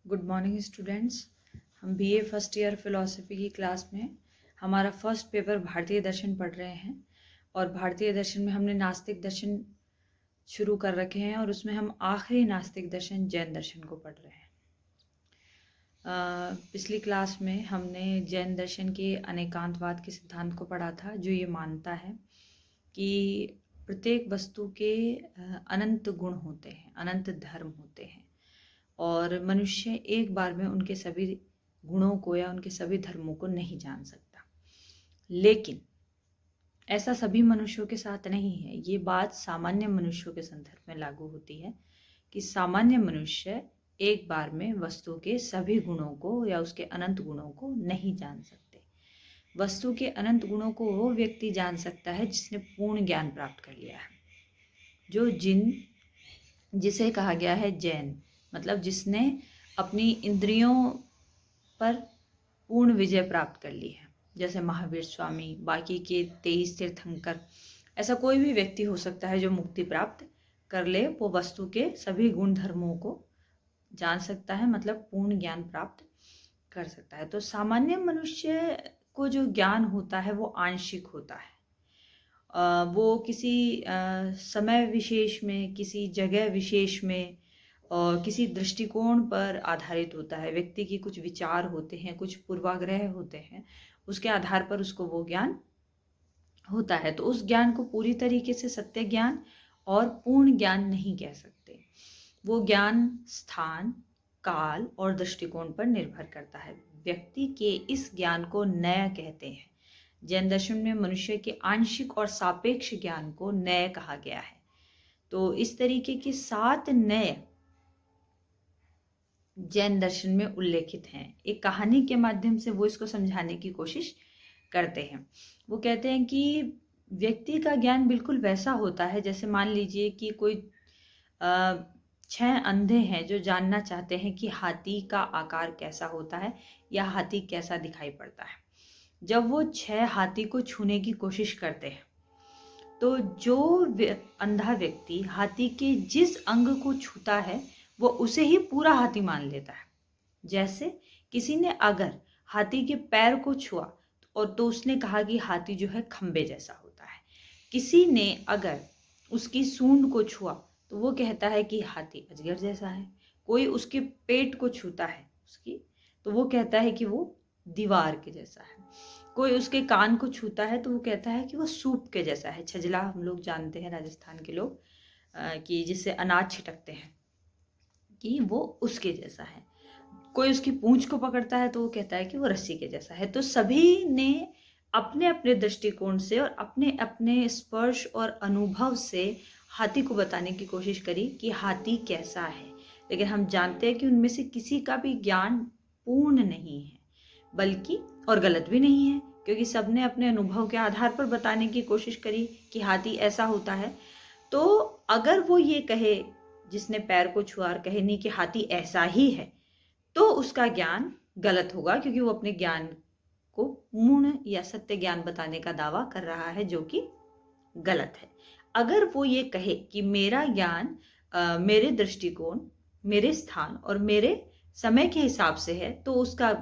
Good morning students. हम BA first year philosophy की class में हमारा फर्स्ट पेपर भारतीय दर्शन पढ़ रहे हैं और भारतीय दर्शन में हमने नास्तिक दर्शन शुरू कर रखे हैं और उसमें हम आखिरी नास्तिक दर्शन जैन दर्शन को पढ़ रहे हैं। पिछली क्लास में हमने जैन दर्शन के अनेकांतवाद के सिद्धांत को पढ़ा था, जो ये मानता है कि प्रत्येक वस्तु के अनंत गुण होते हैं, अनंत धर्म होते हैं और मनुष्य एक बार में उनके सभी गुणों को या उनके सभी धर्मों को नहीं जान सकता। लेकिन ऐसा सभी मनुष्यों के साथ नहीं है। ये बात सामान्य मनुष्यों के संदर्भ में लागू होती है कि सामान्य मनुष्य एक बार में वस्तु के सभी गुणों को या उसके अनंत गुणों को नहीं जान सकते। वस्तु के अनंत गुणों को वो व्यक्ति जान सकता है जिसने पूर्ण ज्ञान प्राप्त कर लिया है, जिसे कहा गया है जैन, मतलब जिसने अपनी इंद्रियों पर पूर्ण विजय प्राप्त कर ली है। जैसे महावीर स्वामी, बाकी के 23 तीर्थंकर, ऐसा कोई भी व्यक्ति हो सकता है जो मुक्ति प्राप्त कर ले, वो वस्तु के सभी गुण धर्मों को जान सकता है, मतलब पूर्ण ज्ञान प्राप्त कर सकता है। तो सामान्य मनुष्य को जो ज्ञान होता है वो आंशिक होता है। वो किसी समय विशेष में, किसी जगह विशेष में और किसी दृष्टिकोण पर आधारित होता है। व्यक्ति की कुछ विचार होते हैं, कुछ पूर्वाग्रह होते हैं, उसके आधार पर उसको वो ज्ञान होता है। तो उस ज्ञान को पूरी तरीके से सत्य ज्ञान और पूर्ण ज्ञान नहीं कह सकते। वो ज्ञान स्थान, काल और दृष्टिकोण पर निर्भर करता है। व्यक्ति के इस ज्ञान को नय कहते हैं। जैन दर्शन में मनुष्य के आंशिक और सापेक्ष ज्ञान को नय कहा गया है। तो इस तरीके के 7 नय जैन दर्शन में उल्लेखित हैं। एक कहानी के माध्यम से वो इसको समझाने की कोशिश करते हैं। वो कहते हैं कि व्यक्ति का ज्ञान बिल्कुल वैसा होता है जैसे मान लीजिए कि कोई 6 अंधे हैं जो जानना चाहते हैं कि हाथी का आकार कैसा होता है या हाथी कैसा दिखाई पड़ता है। जब वो 6 हाथी को छूने की कोशिश करते हैं तो जो अंधा व्यक्ति हाथी के जिस अंग को छूता है वो उसे ही पूरा हाथी मान लेता है। जैसे किसी ने अगर हाथी के पैर को छुआ और तो उसने कहा कि हाथी जो है खंबे जैसा होता है। किसी ने अगर उसकी सूंड को छुआ तो वो कहता है कि हाथी अजगर जैसा है। कोई उसके पेट को छूता है उसकी, तो वो कहता है कि वो दीवार के जैसा है। कोई उसके कान को छूता है तो वो कहता है कि वो सूप के जैसा है। छजला हम लोग जानते हैं, राजस्थान के लोग, कि जिससे अनाज छिटकते हैं, कि वो उसके जैसा है। कोई उसकी पूंछ को पकड़ता है तो वो कहता है कि वो रस्सी के जैसा है। तो सभी ने अपने अपने दृष्टिकोण से और अपने अपने स्पर्श और अनुभव से हाथी को बताने की कोशिश करी कि हाथी कैसा है। लेकिन हम जानते हैं कि उनमें से किसी का भी ज्ञान पूर्ण नहीं है, बल्कि और गलत भी नहीं है, क्योंकि सबने अपने अनुभव के आधार पर बताने की कोशिश करी कि हाथी ऐसा होता है। तो अगर वो ये कहे, जिसने पैर को छुआ और कहे नहीं कि हाथी ऐसा ही है, तो उसका ज्ञान गलत होगा, क्योंकि वो अपने ज्ञान को पूर्ण या सत्य ज्ञान बताने का दावा कर रहा है, जो कि गलत है। अगर वो ये कहे कि मेरा ज्ञान मेरे दृष्टिकोण, मेरे स्थान और मेरे समय के हिसाब से है, तो उसका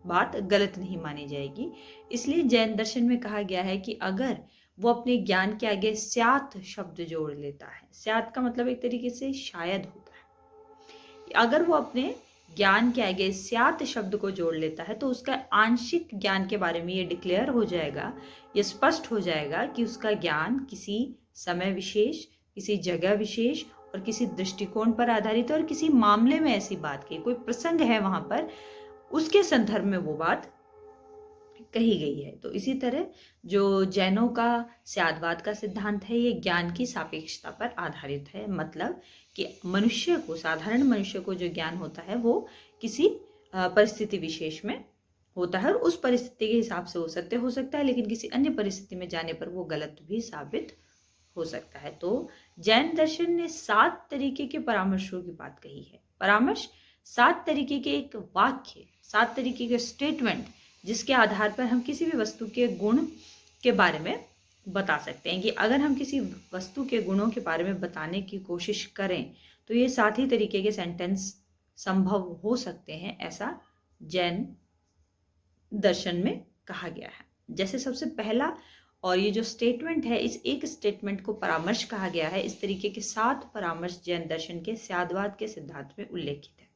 बात गलत नहीं मानी जाएगी। इसलिए जैन दर्शन में कहा गया है कि अगर वो अपने ज्ञान के आगे स्यात् शब्द जोड़ लेता है, स्यात् का मतलब एक तरीके से शायद होता है, अगर वो अपने ज्ञान के आगे स्यात् शब्द को जोड़ लेता है तो उसका आंशिक ज्ञान के बारे में ये डिक्लेयर हो जाएगा, ये स्पष्ट हो जाएगा कि उसका ज्ञान किसी समय विशेष, किसी जगह विशेष और किसी दृष्टिकोण पर आधारित है और किसी मामले में ऐसी बात की, कोई प्रसंग है वहां पर, उसके संदर्भ में वो बात कही गई है। तो इसी तरह जो जैनों का स्याद्वाद का सिद्धांत है, ये ज्ञान की सापेक्षता पर आधारित है। मतलब कि मनुष्य को, साधारण मनुष्य को जो ज्ञान होता है वो किसी परिस्थिति विशेष में होता है और उस परिस्थिति के हिसाब से वो सत्य हो सकता है, लेकिन किसी अन्य परिस्थिति में जाने पर वो गलत भी साबित हो सकता है। तो जैन दर्शन ने 7 तरीके के परामर्शों की बात कही है। परामर्श 7 तरीके के एक वाक्य, 7 तरीके के स्टेटमेंट, जिसके आधार पर हम किसी भी वस्तु के गुण के बारे में बता सकते हैं। कि अगर हम किसी वस्तु के गुणों के बारे में बताने की कोशिश करें तो ये 7 ही तरीके के सेंटेंस संभव हो सकते हैं, ऐसा जैन दर्शन में कहा गया है। जैसे सबसे पहला और ये जो स्टेटमेंट है, इस एक स्टेटमेंट को परामर्श कहा गया है। इस तरीके के 7 परामर्श जैन दर्शन के स्याद्वाद के सिद्धांत में उल्लेखित है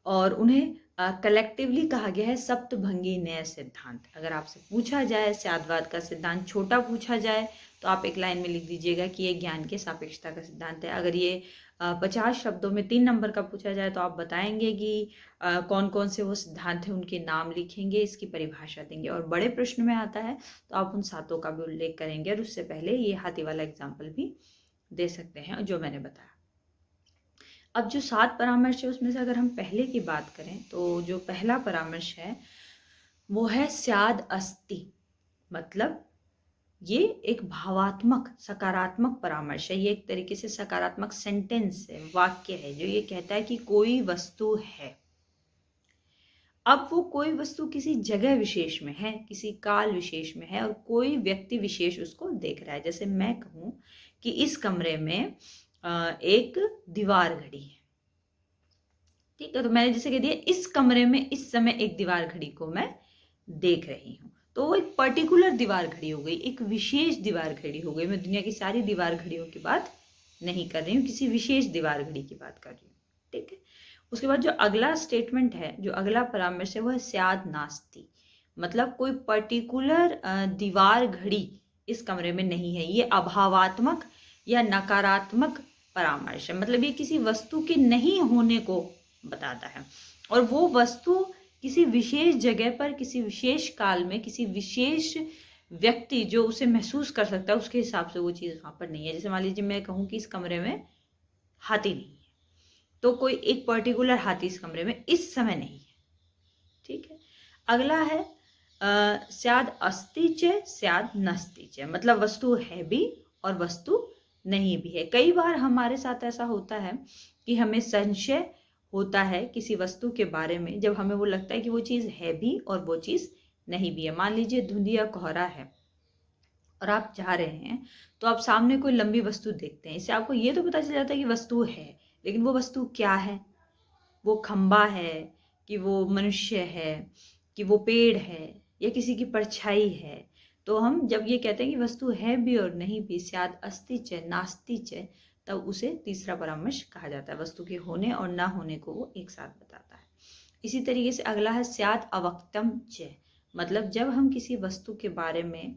और उन्हें कलेक्टिवली कहा गया है सप्तभंगी न्याय सिद्धांत। अगर आपसे पूछा जाए स्याद्वाद का सिद्धांत छोटा पूछा जाए तो आप एक लाइन में लिख दीजिएगा कि ये ज्ञान के सापेक्षता का सिद्धांत है। अगर ये 50 शब्दों में 3 नंबर का पूछा जाए तो आप बताएंगे कि कौन कौन से वो सिद्धांत हैं, उनके नाम लिखेंगे, इसकी परिभाषा देंगे। और बड़े प्रश्न में आता है तो आप उन 7 का भी उल्लेख करेंगे और उससे पहले ये हाथी वाला एग्जाम्पल भी दे सकते हैं जो मैंने बताया। अब जो 7 परामर्श है उसमें से अगर हम पहले की बात करें तो जो पहला परामर्श है वो है स्याद अस्ति। मतलब ये एक भावात्मक सकारात्मक परामर्श है। ये एक तरीके से सकारात्मक सेंटेंस है, वाक्य है जो ये कहता है कि कोई वस्तु है। अब वो कोई वस्तु किसी जगह विशेष में है, किसी काल विशेष में है और कोई व्यक्ति विशेष उसको देख रहा है। जैसे मैं कहूं कि इस कमरे में एक दीवार घड़ी है, ठीक है, तो मैंने जैसे कह दिया इस कमरे में इस समय एक दीवार घड़ी को मैं देख रही हूँ, तो वो एक पर्टिकुलर दीवार घड़ी हो गई, एक विशेष दीवार घड़ी हो गई। मैं दुनिया की सारी दीवार घड़ियों की बात नहीं कर रही हूँ, किसी विशेष दीवार घड़ी की बात कर रही हूँ, ठीक है। उसके बाद जो अगला स्टेटमेंट है, जो अगला परामर्श है वो है स्याद नास्ति। मतलब कोई पर्टिकुलर दीवार घड़ी इस कमरे में नहीं है। ये अभावात्मक या नकारात्मक परामर्श है। मतलब ये किसी वस्तु के नहीं होने को बताता है और वो वस्तु किसी विशेष जगह पर, किसी विशेष काल में, किसी विशेष व्यक्ति जो उसे महसूस कर सकता है उसके हिसाब से वो चीज़ वहां पर नहीं है। जैसे मान लीजिए मैं कहूँ कि इस कमरे में हाथी नहीं है, तो कोई एक पर्टिकुलर हाथी इस कमरे में इस समय नहीं है, ठीक है। अगला है स्याद अस्ति च स्याद नस्ति च। मतलब वस्तु है भी और वस्तु नहीं भी है। कई बार हमारे साथ ऐसा होता है कि हमें संशय होता है किसी वस्तु के बारे में, जब हमें वो लगता है कि वो चीज़ है भी और वो चीज़ नहीं भी है। मान लीजिए धुंधिया कोहरा है और आप जा रहे हैं तो आप सामने कोई लंबी वस्तु देखते हैं, इससे आपको ये तो पता चल जाता है कि वस्तु है, लेकिन वो वस्तु क्या है? वो खंबा है कि वो मनुष्य है कि वो पेड़ है या किसी की परछाई है? तो हम जब ये कहते हैं कि वस्तु है भी और नहीं भी, स्याद अस्ति च नास्ति च, तब उसे तीसरा परामर्श कहा जाता है। वस्तु के होने और ना होने को वो एक साथ बताता है। इसी तरीके से अगला है स्याद अवक्तम च। मतलब जब हम किसी वस्तु के बारे में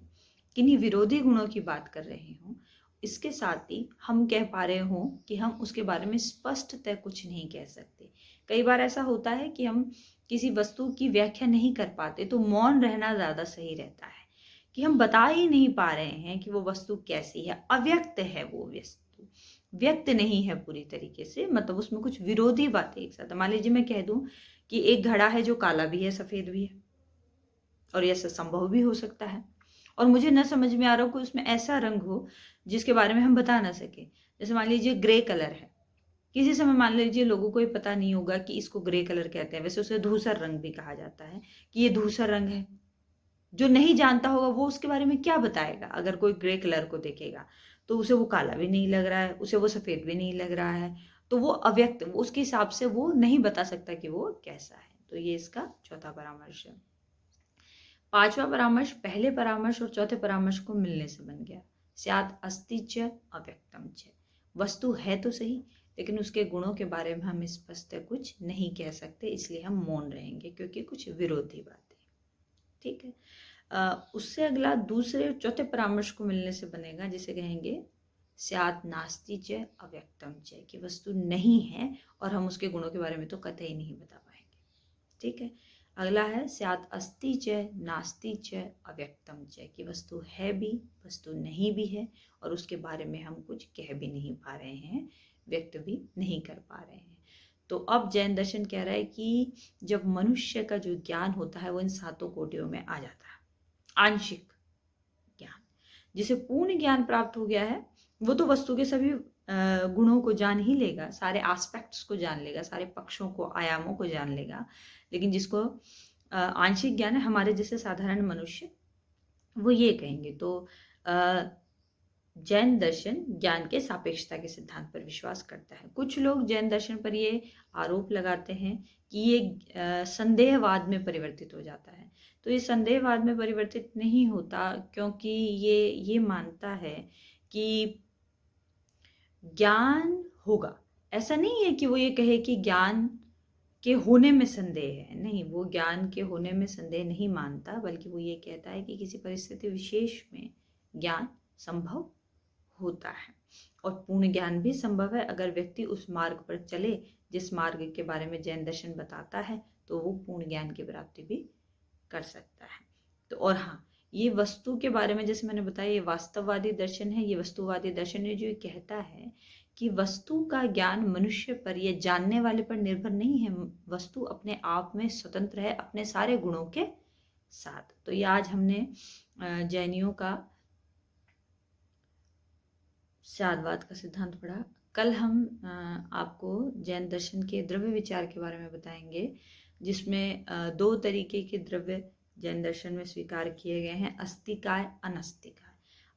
किन्हीं विरोधी गुणों की बात कर रहे हों, इसके साथ ही हम कह पा रहे हों कि हम उसके बारे में स्पष्टतः कुछ नहीं कह सकते। कई बार ऐसा होता है कि हम किसी वस्तु की व्याख्या नहीं कर पाते, तो मौन रहना ज़्यादा सही रहता है कि हम बता ही नहीं पा रहे हैं कि वो वस्तु कैसी है, अव्यक्त है वो वस्तु, व्यक्त नहीं है पूरी तरीके से। मतलब उसमें कुछ विरोधी बातें एक साथ। मान लीजिए मैं कह दूं कि एक घड़ा है जो काला भी है सफ़ेद भी है, और यह संभव भी हो सकता है, और मुझे न समझ में आ रहा हो कि उसमें ऐसा रंग हो जिसके बारे में हम बता ना सके। जैसे मान लीजिए ग्रे कलर है, किसी समय मान लीजिए लोगों को ये पता नहीं होगा कि इसको ग्रे कलर कहते हैं, वैसे उसे धूसर रंग भी कहा जाता है कि ये धूसर रंग है। जो नहीं जानता होगा वो उसके बारे में क्या बताएगा? अगर कोई ग्रे कलर को देखेगा तो उसे वो काला भी नहीं लग रहा है, उसे वो सफ़ेद भी नहीं लग रहा है, तो वो अव्यक्त, उसके हिसाब से वो नहीं बता सकता कि वो कैसा है। तो ये इसका चौथा परामर्श है। पांचवा परामर्श पहले परामर्श और चौथे परामर्श को मिलने से बन गया, स्याद अस्ति च अव्यक्तम च। वस्तु है तो सही, लेकिन उसके गुणों के बारे में हम स्पष्ट कुछ नहीं कह सकते, इसलिए हम मौन रहेंगे क्योंकि कुछ विरोधी बातें, ठीक है। उससे अगला दूसरे चौथे परामर्श को मिलने से बनेगा, जिसे कहेंगे स्याद नास्ति च अव्यक्तम च, कि वस्तु नहीं है और हम उसके गुणों के बारे में तो कतई नहीं बता पाएंगे, ठीक है। अगला है स्याद अस्ति च नास्ति च अव्यक्तम च, कि वस्तु है भी वस्तु नहीं भी है और उसके बारे में हम कुछ कह भी नहीं पा रहे हैं, व्यक्त भी नहीं कर पा रहे हैं। तो अब जैन दर्शन कह रहा है कि जब मनुष्य का जो ज्ञान होता है वो इन 7 कोटियों में आ जाता है। आंशिक ज्ञान, जिसे पूर्ण ज्ञान प्राप्त हो गया है वो तो वस्तु के सभी गुणों को जान ही लेगा, सारे एस्पेक्ट्स को जान लेगा, सारे पक्षों को, आयामों को जान लेगा। लेकिन जिसको आंशिक ज्ञान है, हमारे जैसे साधारण मनुष्य वो ये कहेंगे। तो जैन दर्शन ज्ञान के सापेक्षता के सिद्धांत पर विश्वास करता है। कुछ लोग जैन दर्शन पर ये आरोप लगाते हैं कि ये संदेहवाद में परिवर्तित हो जाता है। तो ये संदेहवाद में परिवर्तित नहीं होता, क्योंकि ये मानता है कि ज्ञान होगा। ऐसा नहीं है कि वो ये कहे कि ज्ञान के होने में संदेह है, नहीं, वो ज्ञान के होने में संदेह नहीं मानता, बल्कि वो ये कहता है कि किसी परिस्थिति विशेष में ज्ञान संभव होता है। और पूर्ण ज्ञान भी संभव है अगर व्यक्ति उस मार्ग पर चले जिस मार्ग के बारे में जैन दर्शन बताता है, तो वो पूर्ण ज्ञान की प्राप्ति भी कर सकता है। तो और हाँ, ये वस्तु के बारे में जैसे मैंने बताया, ये वास्तववादी दर्शन है। ये वस्तुवादी दर्शन है जो ये कहता है कि वस्तु का ज्ञान मनुष्य पर या जानने वाले पर निर्भर नहीं है। वस्तु अपने आप में स्वतंत्र है अपने सारे गुणों के साथ। तो ये आज हमने जैनियों का शादवाद का सिद्धांत पढ़ा। कल हम आपको जैन दर्शन के द्रव्य विचार के बारे में बताएंगे, जिसमें दो तरीके के द्रव्य जैन दर्शन में स्वीकार किए गए हैं, अस्तिकाय, अनस्तिकाय।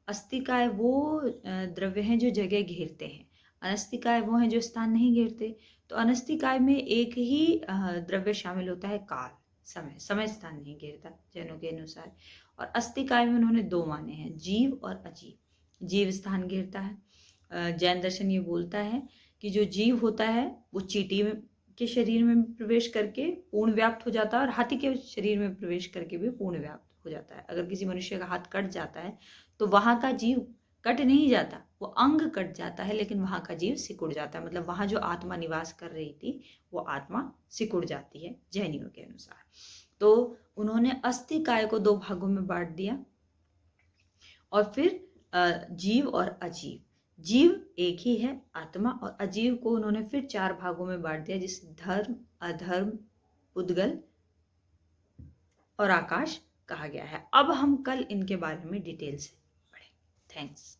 अस्तिकाय वो द्रव्य हैं जो जगह घेरते हैं, अनस्तिकाय वो हैं जो स्थान नहीं घेरते। तो अनस्तिकाय में एक ही द्रव्य शामिल होता है, काल, समय। समय स्थान नहीं घेरता जैनों के अनुसार। और अस्तिकाय में उन्होंने दो माने हैं, जीव और अजीव। जीव स्थान घेरता है। जैन दर्शन ये बोलता है कि जो जीव होता है वो चींटी के शरीर में प्रवेश करके पूर्ण व्याप्त हो जाता है, और हाथी के शरीर में प्रवेश करके भी पूर्ण व्याप्त हो जाता है। अगर किसी मनुष्य का हाथ कट जाता है तो वहां का जीव कट नहीं जाता, वो अंग कट जाता है, लेकिन वहां का जीव सिकुड़ जाता है। मतलब वहां जो आत्मा निवास कर रही थी वो आत्मा सिकुड़ जाती है जैनियों के अनुसार। तो उन्होंने अस्तिकाय को दो भागों में बांट दिया, और फिर जीव और अजीव। जीव एक ही है, आत्मा, और अजीव को उन्होंने फिर चार भागों में बांट दिया, जिसे धर्म, अधर्म, उद्गल और आकाश कहा गया है। अब हम कल इनके बारे में डिटेल से पढ़ें। थैंक्स।